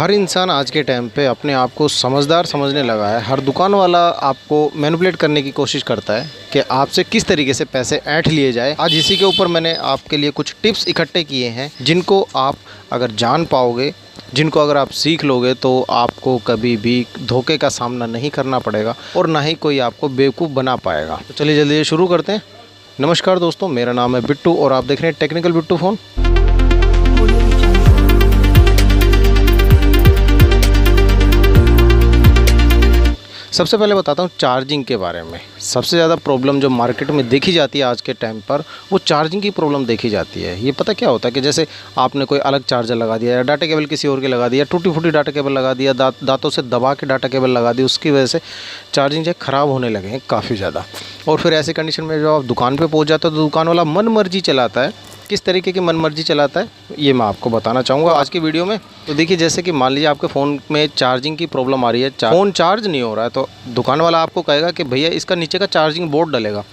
हर इंसान आज के टाइम पे अपने आप को समझदार समझने लगा है। हर दुकान वाला आपको मैनिपुलेट करने की कोशिश करता है कि आपसे किस तरीके से पैसे ऐंठ लिए जाए। आज इसी के ऊपर मैंने आपके लिए कुछ टिप्स इकट्ठे किए हैं जिनको आप अगर जान पाओगे, जिनको अगर आप सीख लोगे तो आपको कभी भी धोखे का सामना नहीं करना पड़ेगा और ना ही कोई आपको बेवकूफ़ बना पाएगा। तो चलिए जल्दी शुरू करते हैं। नमस्कार दोस्तों, मेरा नाम है बिट्टू और आप देख रहे हैं टेक्निकल बिट्टू फ़ोन। सबसे पहले बताता हूँ चार्जिंग के बारे में। सबसे ज़्यादा प्रॉब्लम जो मार्केट में देखी जाती है आज के टाइम पर, वो चार्जिंग की प्रॉब्लम देखी जाती है। ये पता क्या होता है कि जैसे आपने कोई अलग चार्जर लगा दिया या डाटा केबल किसी और के लगा दिया, टूटी फूटी डाटा केबल लगा दिया, दांतों से दबा के डाटा केबल लगा दी, उसकी वजह से चार्जिंग जैक ख़राब होने लगे हैं काफ़ी ज़्यादा। और फिर ऐसी कंडीशन में जब आप दुकान पर पहुँच जाते हो तो दुकान वाला मन मर्जी चलाता है। किस तरीके की मनमर्जी चलाता है ये मैं आपको बताना चाहूँगा आज की वीडियो में। तो देखिए, जैसे कि मान लीजिए आपके फ़ोन में चार्जिंग की प्रॉब्लम आ रही है, फ़ोन चार्ज नहीं हो रहा है, तो दुकान वाला आपको कहेगा कि भैया इसका नीचे का चार्जिंग बोर्ड डलेगा।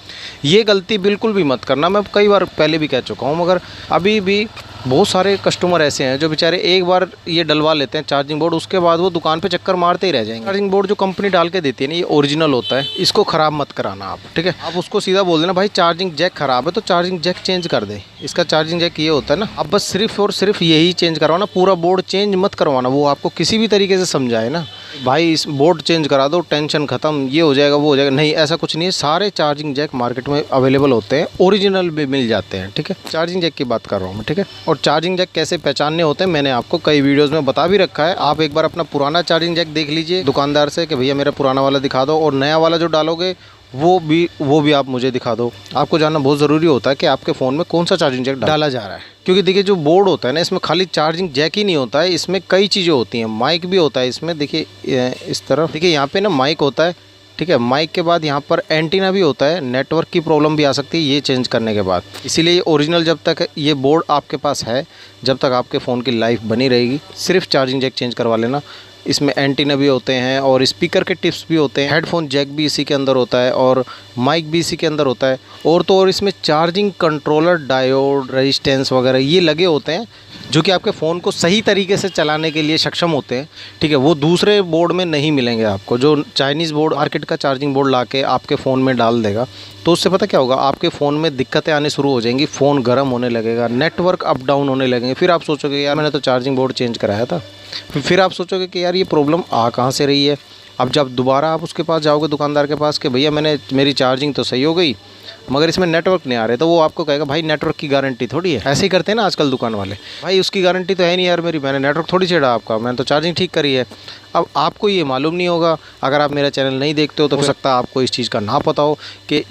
ये गलती बिल्कुल भी मत करना। मैं कई बार पहले भी कह चुका हूँ, मगर अभी भी बहुत सारे कस्टमर ऐसे हैं जो बेचारे एक बार ये डलवा लेते हैं चार्जिंग बोर्ड, उसके बाद वो दुकान पे चक्कर मारते ही रह जाएंगे। चार्जिंग बोर्ड जो कंपनी डाल के देती है ना, ये ओरिजिनल होता है, इसको ख़राब मत कराना आप, ठीक है। आप उसको सीधा बोल देना, भाई चार्जिंग जैक ख़राब है तो चार्जिंग जैक चेंज कर दे। इसका चार्जिंग जैक ये होता है ना, अब बस सिर्फ और सिर्फ यही चेंज करवाना, पूरा बोर्ड चेंज मत करवाना। वो आपको किसी भी तरीके से समझाए ना, भाई इस बोर्ड चेंज करा दो, टेंशन ख़त्म, ये हो जाएगा वो हो जाएगा, नहीं, ऐसा कुछ नहीं है। सारे चार्जिंग जैक मार्केट में अवेलेबल होते हैं, ओरिजिनल भी मिल जाते हैं, ठीक है। चार्जिंग जैक की बात कर रहा हूँ मैं, ठीक है। और चार्जिंग जैक कैसे पहचानने होते हैं मैंने आपको कई वीडियोस में बता भी रखा है। आप एक बार अपना पुराना चार्जिंग जैक देख लीजिए दुकानदार से कि भैया मेरा पुराना वाला दिखा दो, और नया वाला जो डालोगे वो भी आप मुझे दिखा दो। आपको जानना बहुत ज़रूरी होता है कि आपके फ़ोन में कौन सा चार्जिंग जैक डाला जा रहा है, क्योंकि देखिए जो बोर्ड होता है ना, इसमें खाली चार्जिंग जैक ही नहीं होता है, इसमें कई चीज़ें होती हैं। माइक भी होता है इसमें, देखिए इस तरफ देखिए, यहाँ पे ना माइक होता है, ठीक है। माइक के बाद यहाँ पर एंटीना भी होता है। नेटवर्क की प्रॉब्लम भी आ सकती है ये चेंज करने के बाद। इसीलिए ओरिजिनल जब तक ये बोर्ड आपके पास है, जब तक आपके फ़ोन की लाइफ बनी रहेगी, सिर्फ चार्जिंग जैक चेंज करवा लेना। इसमें एंटीना भी होते हैं और स्पीकर के टिप्स भी होते हैं, हेडफोन जैक भी इसी के अंदर होता है और माइक भी इसी के अंदर होता है। और तो और इसमें चार्जिंग कंट्रोलर, डायोड, रेजिस्टेंस वगैरह ये लगे होते हैं जो कि आपके फ़ोन को सही तरीके से चलाने के लिए सक्षम होते हैं, ठीक है। वो दूसरे बोर्ड में नहीं मिलेंगे आपको। जो चाइनीज़ बोर्ड मार्केट का चार्जिंग बोर्ड लाके आपके फ़ोन में डाल देगा तो उससे पता क्या होगा, आपके फ़ोन में दिक्कतें आने शुरू हो जाएंगी, फ़ोन गर्म होने लगेगा, नेटवर्क अप डाउन होने लगेंगे। फिर आप सोचोगे यार मैंने तो चार्जिंग बोर्ड चेंज कराया था। फिर आप सोचोगे कि यार ये प्रॉब्लम आ कहाँ से रही है। अब जब दोबारा आप उसके पास जाओगे दुकानदार के पास कि भैया मेरी चार्जिंग तो सही हो गई मगर इसमें नेटवर्क नहीं आ रहे, तो वो आपको कहेगा भाई नेटवर्क की गारंटी थोड़ी है। ऐसे ही करते हैं ना आजकल दुकान वाले, भाई उसकी गारंटी तो है नहीं यार मेरी, मैंने नेटवर्क थोड़ी छेड़ा आपका, मैंने तो चार्जिंग ठीक करी है। अब आपको ये मालूम नहीं होगा, अगर आप मेरा चैनल नहीं देखते हो तो हो सकता है आपको इस चीज़ का ना पता हो कि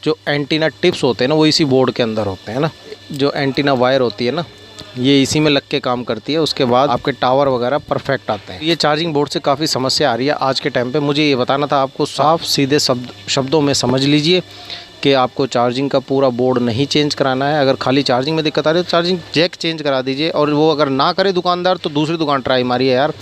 जो एंटीना टिप्स होते हैं ना वो इसी बोर्ड के अंदर होते हैं ना। जो एंटीना वायर होती है ना, ये इसी में लग के काम करती है, उसके बाद आपके टावर वगैरह परफेक्ट आते हैं। ये चार्जिंग बोर्ड से काफ़ी समस्या आ रही है आज के टाइम पे। मुझे ये बताना था आपको, साफ सीधे शब्दों में समझ लीजिए कि आपको चार्जिंग का पूरा बोर्ड नहीं चेंज कराना है। अगर खाली चार्जिंग में दिक्कत आ रही है तो चार्जिंग जैक चेंज करा दीजिए, और वो अगर ना करे दुकानदार तो दूसरी दुकान ट्राई मारिए यार।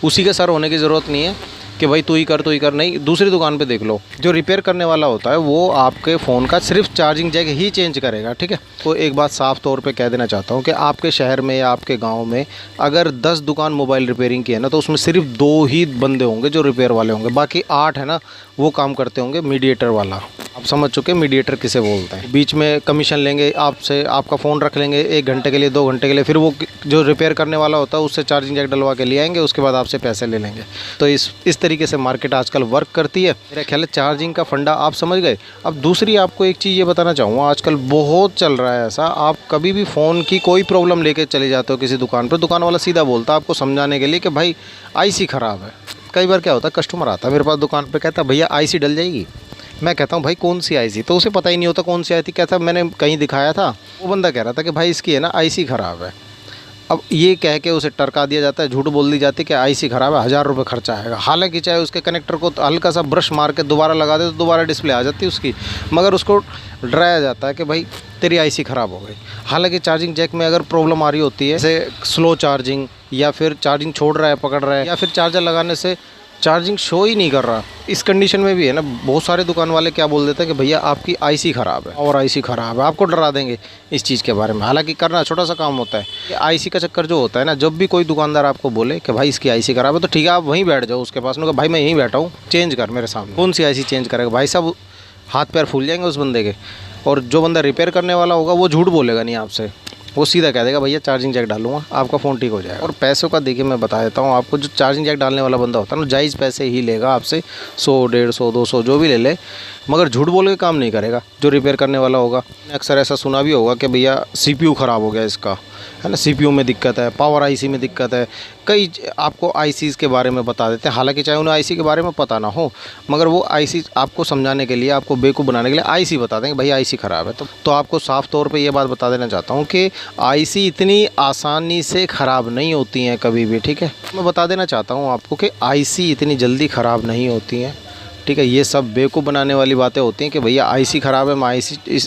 उसी के सर होने की ज़रूरत नहीं है कि भाई तू ही कर, नहीं, दूसरी दुकान पे देख लो। जो रिपेयर करने वाला होता है वो आपके फ़ोन का सिर्फ चार्जिंग जैक ही चेंज करेगा, ठीक है। तो एक बात साफ़ तौर पे कह देना चाहता हूँ कि आपके शहर में या आपके गांव में अगर 10 दुकान मोबाइल रिपेयरिंग की है ना, तो उसमें सिर्फ 2 ही बंदे होंगे जो रिपेयर वाले होंगे, बाकी 8 है ना वो काम करते होंगे मीडिएटर वाला। आप समझ चुके मीडिएटर किसे बोलते हैं। बीच में कमीशन लेंगे आपसे, आपका फ़ोन रख लेंगे 1 घंटे के लिए, 2 घंटे के लिए, फिर वो जो रिपेयर करने वाला होता है उससे चार्जिंग जैक डलवा के ले आएंगे, उसके बाद आपसे पैसे ले लेंगे। तो इस तरीके से मार्केट आजकल वर्क करती है। मेरा ख्याल है चार्जिंग का फंडा आप समझ गए। अब दूसरी आपको एक चीज़ ये बताना चाहूँगा, आजकल बहुत चल रहा है ऐसा, आप कभी भी फ़ोन की कोई प्रॉब्लम लेके चले जाते हो किसी दुकान पर, दुकान वाला सीधा बोलता है आपको समझाने के लिए कि भाई आईसी ख़राब है। कई बार क्या होता है, कस्टमर आता है मेरे पास दुकान पर, कहता है भैया आईसी डल जाएगी। मैं कहता हूँ भाई कौन सी आईसी, तो उसे पता ही नहीं होता कौन सी आई थी। कहता मैंने कहीं दिखाया था, वो बंदा कह रहा था कि भाई इसकी है ना आईसी ख़राब है। अब ये कह के उसे टरका दिया जाता है, झूठ बोल दी जाती है कि आईसी ख़राब है, 1000 रुपये खर्चा आएगा। हालांकि चाहे उसके कनेक्टर को हल्का सा ब्रश मार के दोबारा लगा दे तो दोबारा डिस्प्ले आ जाती है उसकी, मगर उसको डराया जाता है कि भाई तेरी आईसी ख़राब हो गई। हालांकि चार्जिंग जैक में अगर प्रॉब्लम आ रही होती है, जैसे स्लो चार्जिंग या फिर चार्जिंग छोड़ रहा है, पकड़ रहा है, या फिर चार्जर लगाने से चार्जिंग शो ही नहीं कर रहा। इस कंडीशन में भी है ना, बहुत सारे दुकान वाले क्या बोल देते हैं कि भैया आपकी आईसी ख़राब है और आईसी ख़राब है, आपको डरा देंगे इस चीज़ के बारे में। हालांकि करना छोटा सा काम होता है। आईसी का चक्कर जो होता है ना, जब भी कोई दुकानदार आपको बोले कि भाई इसकी आईसी ख़राब है, तो ठीक है आप वहीं बैठ जाओ उसके पास में, भाई मैं यहीं बैठा हूँ, चेंज कर मेरे सामने। कौन सी आईसी चेंज करेगा भाई साहब, हाथ पैर फूल जाएंगे उस बंदे के। और जो बंदा रिपेयर करने वाला होगा वो झूठ बोलेगा नहीं आपसे, वो सीधा कह देगा भैया चार्जिंग जैक डालूंगा, आपका फ़ोन ठीक हो जाएगा। और पैसों का देखिए मैं बता देता हूँ आपको, जो चार्जिंग जैक डालने वाला बंदा होता है ना, जायज़ पैसे ही लेगा आपसे, 100 150 200 जो भी ले ले, मगर झूठ बोल के काम नहीं करेगा जो रिपेयर करने वाला होगा। अक्सर ऐसा सुना भी होगा कि भैया सीपीयू ख़राब हो गया इसका, है ना, सीपीयू में दिक्कत है, पावर आईसी में दिक्कत है। कई आपको आईसीज़ के बारे में बता देते हैं, हालांकि चाहे उन्हें आईसी के बारे में पता ना हो, मगर वो आईसी आपको समझाने के लिए, आपको बेवकूफ़ बनाने के लिए आईसी बता देंगे भाई आईसी ख़राब है। तो आपको साफ़ तौर पे ये बात बता देना चाहता हूँ कि आईसी इतनी आसानी से ख़राब नहीं होती हैं कभी भी, ठीक है। मैं बता देना चाहता हूँ आपको कि आईसी इतनी जल्दी ख़राब नहीं होती हैं, ठीक है। ये सब बेवकूफ़ बनाने वाली बातें होती हैं कि भैया आईसी ख़राब है, मैं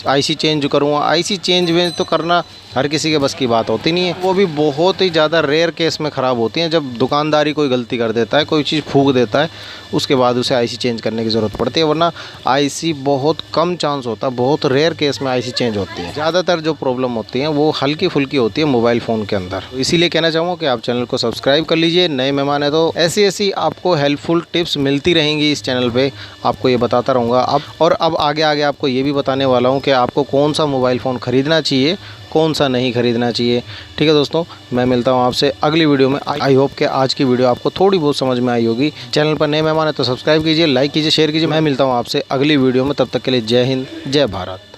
आईसी चेंज करूँगा। आईसी चेंज वेंज तो करना हर किसी के बस की बात होती नहीं है। वो भी बहुत ही ज़्यादा रेयर केस में ख़राब होती हैं, जब दुकानदारी कोई गलती कर देता है, कोई चीज़ फूंक देता है, उसके बाद उसे आईसी चेंज करने की ज़रूरत पड़ती है। वरना आईसी बहुत कम चांस होता है, बहुत रेयर केस में आईसी चेंज होती है। ज़्यादातर जो प्रॉब्लम होती हैं वो हल्की फुल्की होती है मोबाइल फ़ोन के अंदर। इसीलिए कहना चाहूँगा कि आप चैनल को सब्सक्राइब कर लीजिए, नए मेहमान है तो ऐसी आपको हेल्पफुल टिप्स मिलती रहेंगी इस चैनल पर, आपको ये बताता रहूँगा। अब आगे आपको ये भी बताने वाला हूँ कि आपको कौन सा मोबाइल फ़ोन ख़रीदना चाहिए, कौन सा नहीं खरीदना चाहिए, ठीक है दोस्तों। मैं मिलता हूँ आपसे अगली वीडियो में। आई होप कि आज की वीडियो आपको थोड़ी बहुत समझ में आई होगी। चैनल पर नए मेहमान है तो सब्सक्राइब कीजिए, लाइक कीजिए, शेयर कीजिए। मैं मिलता हूँ आपसे अगली वीडियो में, तब तक के लिए जय हिंद, जय भारत।